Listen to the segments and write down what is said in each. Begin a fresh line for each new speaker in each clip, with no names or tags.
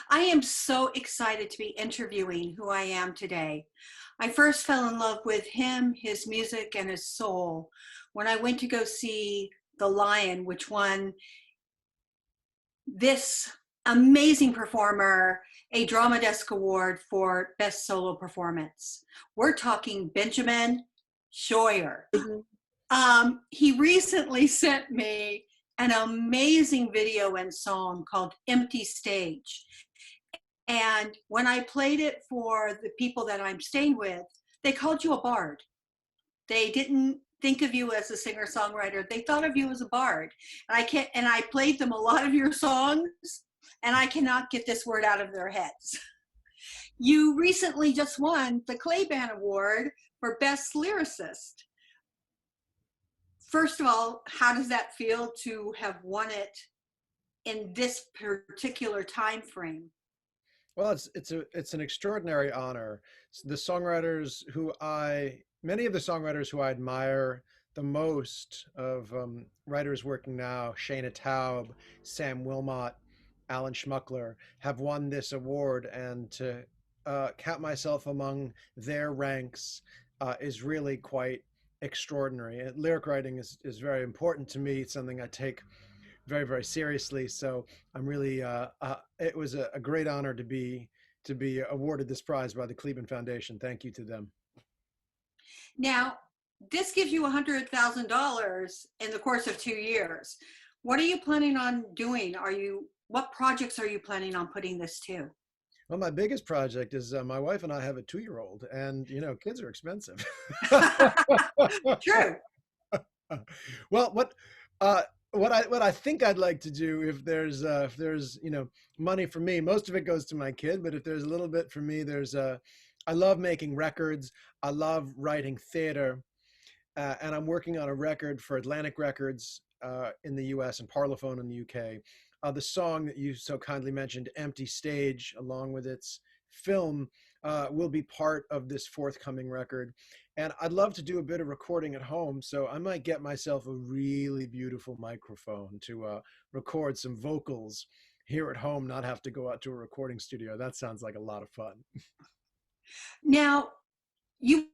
I am so excited to be interviewing who I am today. I first fell in love with him, his music, and his soul when I went to go see The Lion, which won this amazing performer a Drama Desk Award for Best Solo Performance. We're talking Benjamin Scheuer. He recently sent me an amazing video and song called Empty Stage. And when I played it for the people that I'm staying with, they called you a bard. They didn't think of you as a singer-songwriter. They thought of you as a bard. And I played them a lot of your songs, and I cannot get this word out of their heads. You recently just won the Clay-Ban Award for Best Lyricist. First of all, how does that feel to have won it in this particular time frame?
Well, it's an extraordinary honor. Many of the songwriters who I admire the most of writers working now, Shana Taub, Sam Wilmot, Alan Schmuckler, have won this award, and to count myself among their ranks is really quite extraordinary. And lyric writing is very important to me. It's something I take very, very seriously. So I'm really, it was a great honor to be awarded this prize by the Cleveland Foundation. Thank you to them.
Now, this gives you $100,000 in the course of 2 years. What are you planning on doing? What projects are you planning on putting this to?
Well, my biggest project is my wife and I have a 2-year-old, and kids are expensive.
True.
Well, what I think I'd like to do, if there's money for me, most of it goes to my kid, but if there's a little bit for me, I love making records. I love writing theater, and I'm working on a record for Atlantic Records in the US and Parlophone in the UK. The song that you so kindly mentioned, Empty Stage, along with its film, will be part of this forthcoming record. And I'd love to do a bit of recording at home, so I might get myself a really beautiful microphone to record some vocals here at home, not have to go out to a recording studio. That sounds like a lot of fun.
Now, you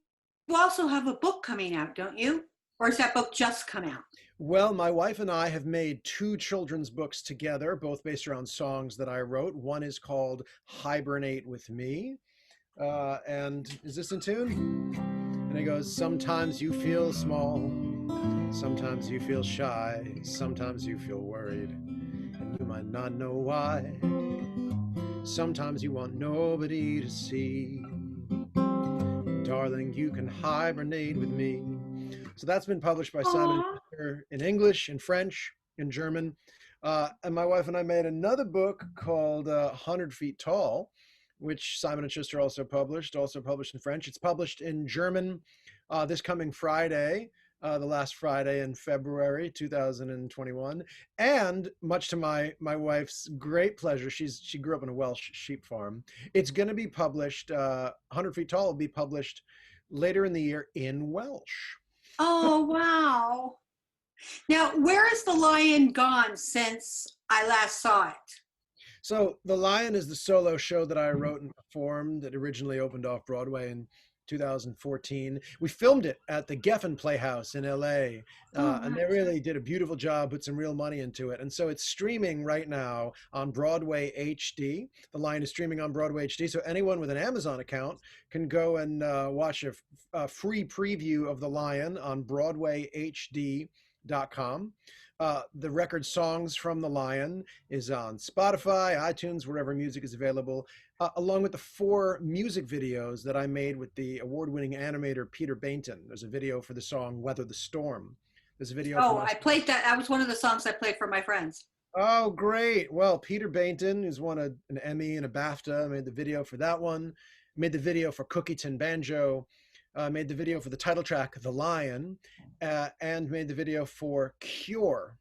also have a book coming out, don't you? Or has that book just come out?
Well, my wife and I have made 2 children's books together, both based around songs that I wrote. One is called Hibernate with Me. And is this in tune? And it goes, sometimes you feel small, sometimes you feel shy, sometimes you feel worried, and you might not know why. Sometimes you want nobody to see. Darling, you can hibernate with me. So that's been published by Simon & Schuster in English, in French, in German. And my wife and I made another book called 100 Feet Tall, which Simon & Schuster also published in French. It's published in German this coming Friday, the last Friday in February 2021. And much to my wife's great pleasure, she grew up on a Welsh sheep farm. It's going to be published, 100 Feet Tall will be published later in the year in Welsh.
Oh, wow. Now, where is The Lion gone since I last saw it?
So The Lion is the solo show that I wrote and performed that originally opened off Broadway in 2014. We filmed it at the Geffen Playhouse in LA, and they really did a beautiful job, put some real money into it. And so it's streaming right now on Broadway HD. The Lion is streaming on Broadway HD, so anyone with an Amazon account can go and watch a free preview of The Lion on BroadwayHD.com. The record Songs from The Lion is on Spotify, iTunes, wherever music is available, along with the 4 music videos that I made with the award-winning animator Peter Bainton. There's a video for the song Weather the Storm. There's a video.
Oh, I played that. That was one of the songs I played for my friends.
Oh, great. Well, Peter Bainton, who's won an Emmy and a BAFTA, made the video for that one, made the video for Cookie Tin Banjo, made the video for the title track, The Lion, and made the video for Cure.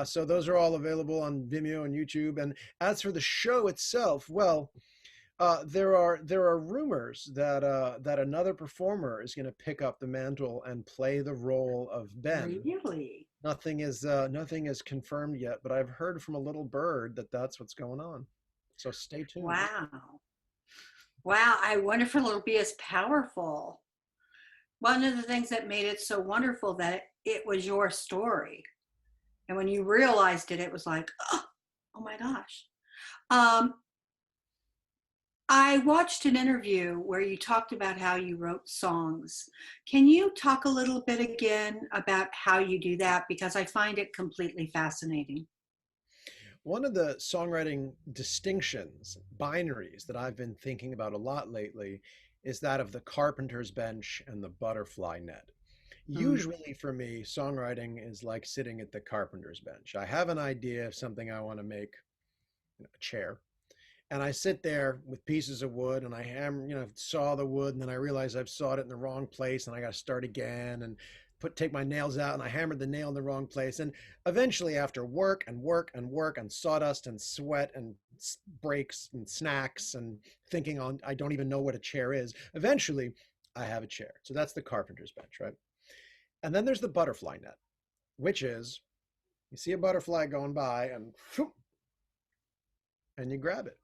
So those are all available on Vimeo and YouTube. And as for the show itself, well, there are rumors that another performer is going to pick up the mantle and play the role of Ben.
Really?
Nothing is confirmed yet, but I've heard from a little bird that that's what's going on. So stay tuned.
Wow. Wow. I wonder if it'll be as powerful. One of the things that made it so wonderful that it was your story. And when you realized it, it was like, oh my gosh. Um, I watched an interview where you talked about how you wrote songs. Can you talk a little bit again about how you do that? Because I find it completely fascinating.
One of the songwriting distinctions, binaries that I've been thinking about a lot lately is that of the carpenter's bench and the butterfly net.
Mm.
Usually for me, songwriting is like sitting at the carpenter's bench. I have an idea of something I want to make, a chair, and I sit there with pieces of wood and I hammer, saw the wood, and then I realize I've sawed it in the wrong place and I got to start again and take my nails out, and I hammered the nail in the wrong place. And eventually, after work and work and work and sawdust and sweat and breaks and snacks and thinking on, I don't even know what a chair is, eventually I have a chair. So that's the carpenter's bench, right? And then there's the butterfly net, which is you see a butterfly going by and you grab it.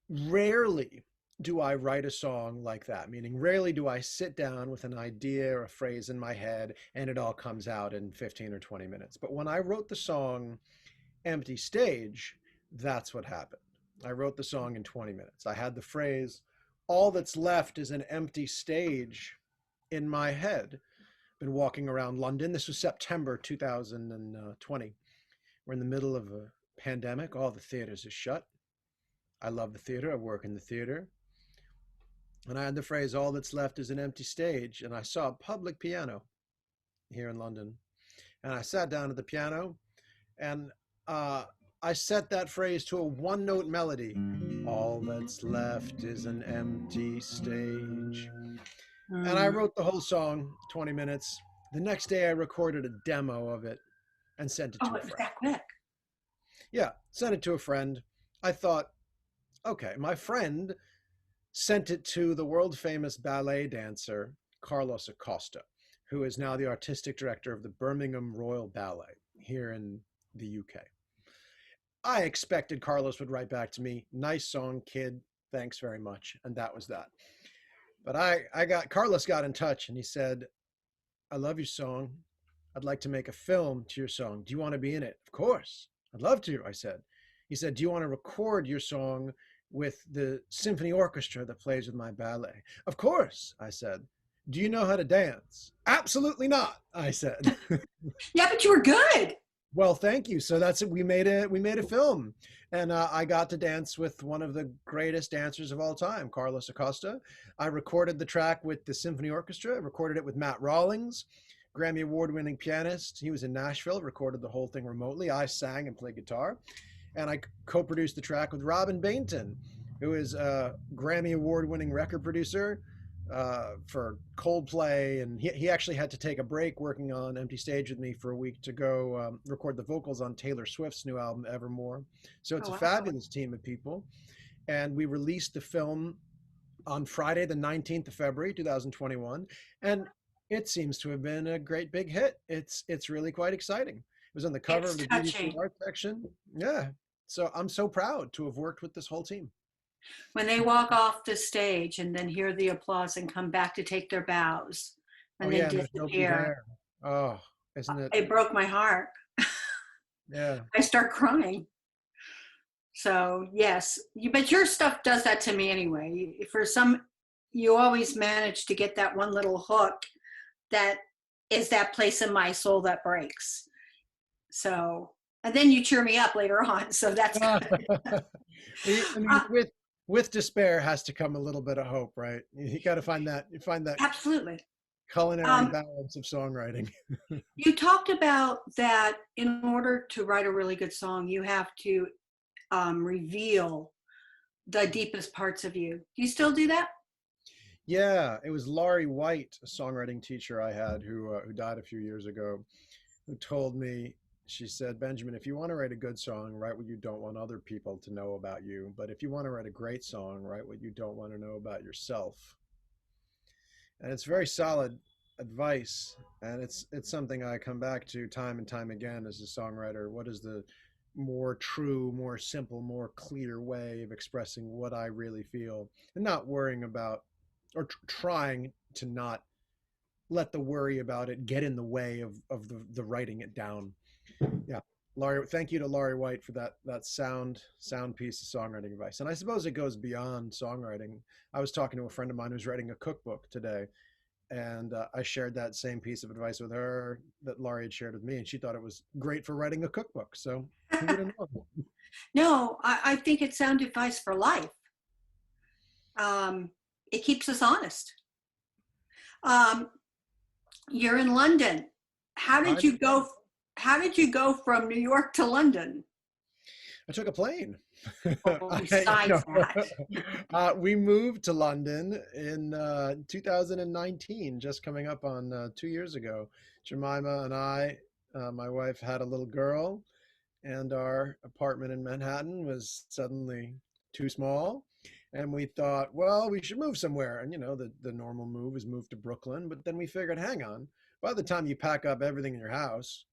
Rarely do I write a song like that, meaning rarely do I sit down with an idea or a phrase in my head and it all comes out in 15 or 20 minutes. But when I wrote the song Empty Stage, that's what happened. I wrote the song in 20 minutes. I had the phrase, all that's left is an empty stage in my head. Been walking around London. This was September 2020. We're in the middle of a pandemic. All the theaters are shut. I love the theater. I work in the theater. And I had the phrase, all that's left is an empty stage. And I saw a public piano here in London. And I sat down at the piano and I set that phrase to a one-note melody. All that's left is an empty stage. And I
Mm.
wrote the whole song, 20 minutes. The next day I recorded a demo of it and sent it
Oh,
to a
it was
friend.
that quick.
Yeah, sent it to a friend. I thought, okay, my friend sent it to the world famous ballet dancer, Carlos Acosta, who is now the artistic director of the Birmingham Royal Ballet here in the UK. I expected Carlos would write back to me, nice song, kid, thanks very much. And that was that. But Carlos got in touch and he said, I love your song. I'd like to make a film to your song. Do you want to be in it? Of course. I'd love to, I said. He said, do you want to record your song with the symphony orchestra that plays with my ballet? Of course, I said. Do you know how to dance? Absolutely not, I said.
Yeah, but you were good.
Well, thank you. So that's it. We made a film, and I got to dance with one of the greatest dancers of all time, Carlos Acosta. I recorded the track with the symphony orchestra. Recorded it with Matt Rawlings, Grammy Award-winning pianist. He was in Nashville. Recorded the whole thing remotely. I sang and played guitar, and I co-produced the track with Robin Bainton, who is a Grammy Award-winning record producer for Coldplay, and he actually had to take a break working on Empty Stage with me for a week to go record the vocals on Taylor Swift's new album Evermore. So it's
Oh,
a
wow.
fabulous team of people, and we released the film on Friday the 19th of February 2021, and it seems to have been a great big hit. It's really quite exciting. It was on the cover
It's
of the BBC
touching.
Art section. Yeah, so I'm so proud to have worked with this whole team.
When they walk off the stage and then hear the applause and come back to take their bows
Oh
and then
yeah, and there's nobody
disappear,
there. Oh, isn't it?
it broke my heart.
Yeah.
I start crying. So yes, but your stuff does that to me anyway. For some, you always manage to get that one little hook that is that place in my soul that breaks. So, and then you cheer me up later on. So that's good.
I mean,
Uh,
with despair has to come a little bit of hope, right? You got to find that
absolutely.
culinary
Um,
balance of songwriting.
you talked about that in order to write a really good song, you have to reveal the deepest parts of you. Do you still do that?
Yeah, it was Laurie White, a songwriting teacher I had who died a few years ago, who told me, she said, Benjamin, if you want to write a good song, write what you don't want other people to know about you. But if you want to write a great song, write what you don't want to know about yourself. And it's very solid advice, and it's something I come back to time and time again as a songwriter. What is the more true, more simple, more clear way of expressing what I really feel, and not worrying about or trying to not let the worry about it get in the way of the writing it down. Yeah. Laurie, thank you to Laurie White for that sound piece of songwriting advice. And I suppose it goes beyond songwriting. I was talking to a friend of mine who's writing a cookbook today, and I shared that same piece of advice with her that Laurie had shared with me, and she thought it was great for writing a cookbook. So who would have known?
No, I think it's sound advice for life. It keeps us honest. Um, you're in London. How did you go? How did you go from New York to London?
I took a plane.
Besides that,
We moved to London in 2019, just coming up on 2 years ago. Jemima and I, my wife, had a little girl, and our apartment in Manhattan was suddenly too small. And we thought, well, we should move somewhere. And, the normal move is move to Brooklyn. But then we figured, hang on, by the time you pack up everything in your house,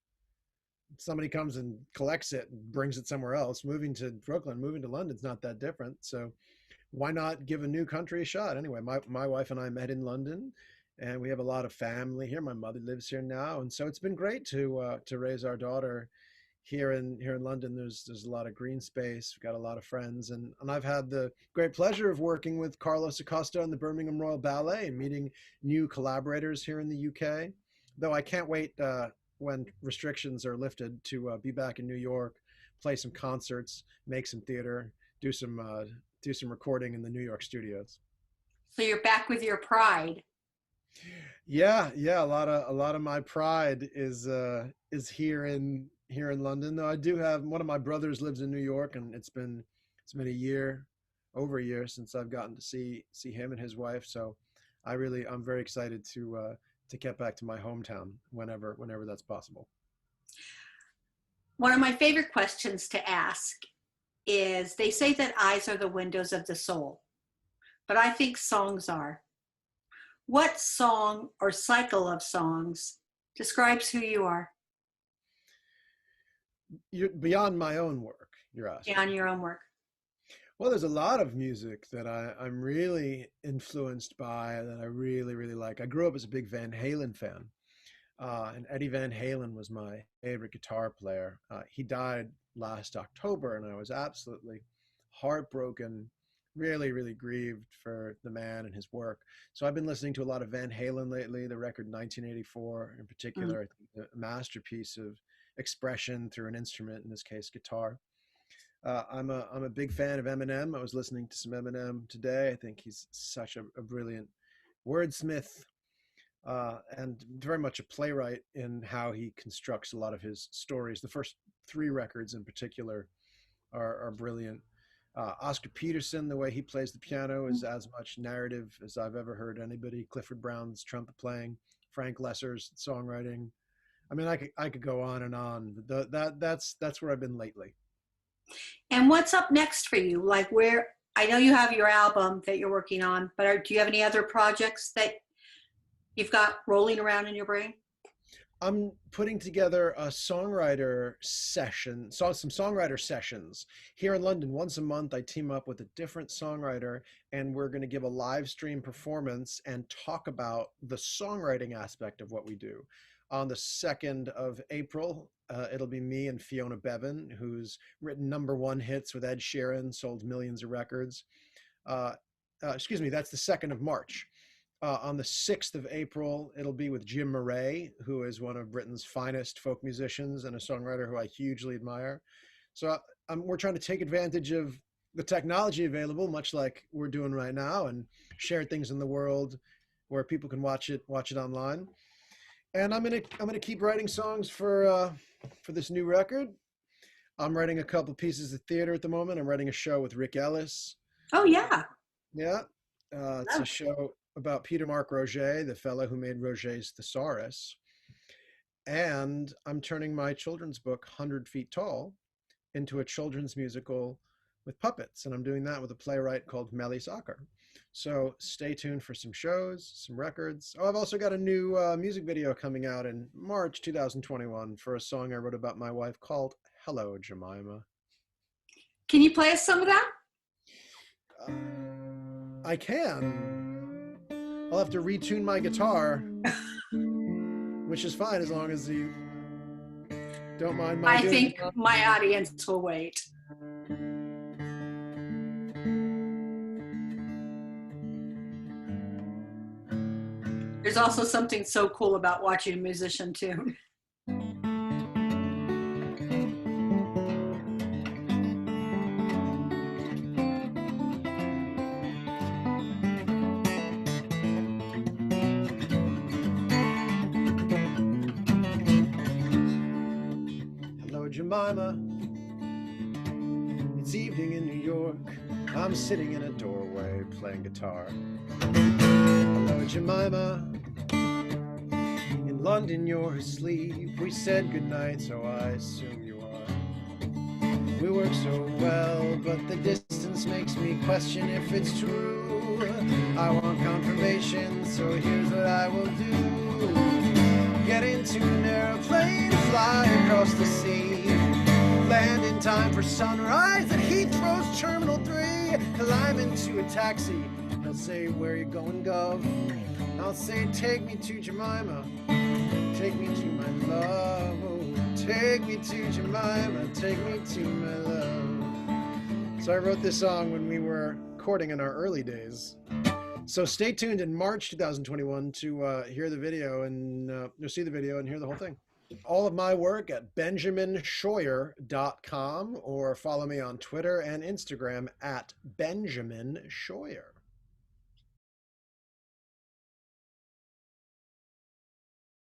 somebody comes and collects it and brings it somewhere else. Moving to Brooklyn, moving to London's not that different. So why not give a new country a shot? Anyway, my wife and I met in London, and we have a lot of family here. My mother lives here now, and so it's been great to raise our daughter here in London. There's a lot of green space. We've got a lot of friends, and I've had the great pleasure of working with Carlos Acosta and the Birmingham Royal Ballet and meeting new collaborators here in the UK. Though I can't wait when restrictions are lifted to be back in New York, play some concerts, make some theater, do some recording in the New York studios.
so you're back with your pride.
Yeah. A lot of my pride is here in London. Though I do have one of my brothers lives in New York, and it's been over a year since I've gotten to see him and his wife. So I'm very excited to get back to my hometown whenever that's possible.
One of my favorite questions to ask is, they say that eyes are the windows of the soul, but I think songs are. What song or cycle of songs describes who you are?
You're beyond my own work, you're asking.
Beyond your own work.
Well, there's a lot of music that I'm really influenced by, that I really, really like. I grew up as a big Van Halen fan, and Eddie Van Halen was my favorite guitar player. He died last October, and I was absolutely heartbroken, really, really grieved for the man and his work. So I've been listening to a lot of Van Halen lately, the record 1984 in particular, I think a masterpiece of expression through an instrument, in this case, guitar. I'm a big fan of Eminem. I was listening to some Eminem today. I think he's such a brilliant wordsmith, and very much a playwright in how he constructs a lot of his stories. The first three records in particular are brilliant. Oscar Peterson, the way he plays the piano is as much narrative as I've ever heard anybody. Clifford Brown's trumpet playing, Frank Lesser's songwriting. I mean, I could go on and on. That's where I've been lately.
And what's up next for you? Like, where, I know you have your album that you're working on, but do you have any other projects that you've got rolling around in your brain?
I'm putting together a songwriter session, some songwriter sessions here in London. Once a month, I team up with a different songwriter, and we're going to give a live stream performance and talk about the songwriting aspect of what we do. On the 2nd of April, it'll be me and Fiona Bevan, who's written #1 hits with Ed Sheeran, sold millions of records. Excuse me, that's the 2nd of March. On the 6th of April, it'll be with Jim Murray, who is one of Britain's finest folk musicians and a songwriter who I hugely admire. So we're trying to take advantage of the technology available, much like we're doing right now, and share things in the world where people can watch it online. And I'm gonna keep writing songs for this new record. I'm writing a couple pieces of theater at the moment. I'm writing a show with Rick Ellis.
Oh yeah.
Yeah, it's a show about Peter Mark Roget, the fellow who made Roget's Thesaurus. And I'm turning my children's book, 100 Feet Tall, into a children's musical with puppets. And I'm doing that with a playwright called Melis Acker. So stay tuned for some shows, some records. Oh, I've also got a new music video coming out in March 2021 for a song I wrote about my wife called Hello, Jemima.
Can you play us some of that?
I can. I'll have to retune my guitar, which is fine as long as you don't mind my
I think my audience will wait. There's also something so cool about watching a musician tune.
Hello, Jemima. It's evening in New York. I'm sitting in a doorway playing guitar. Hello, Jemima. In London, you're asleep. We said goodnight, so I assume you are. We work so well, but the distance makes me question if it's true. I want confirmation, so here's what I will do. Get into an airplane, fly across the sea. Land in time for sunrise at Heathrow's Terminal 3. Climb into a taxi. He'll say, where you going, Gov? I'll say, take me to Jemima. Take me to my love. Oh, take me to Jemima. Take me to my love. So I wrote this song when we were courting in our early days. So stay tuned in March 2021 to hear the video and you'll see the video and hear the whole thing. All of my work at benjaminscheuer.com or follow me on Twitter and Instagram at Benjamin Scheuer.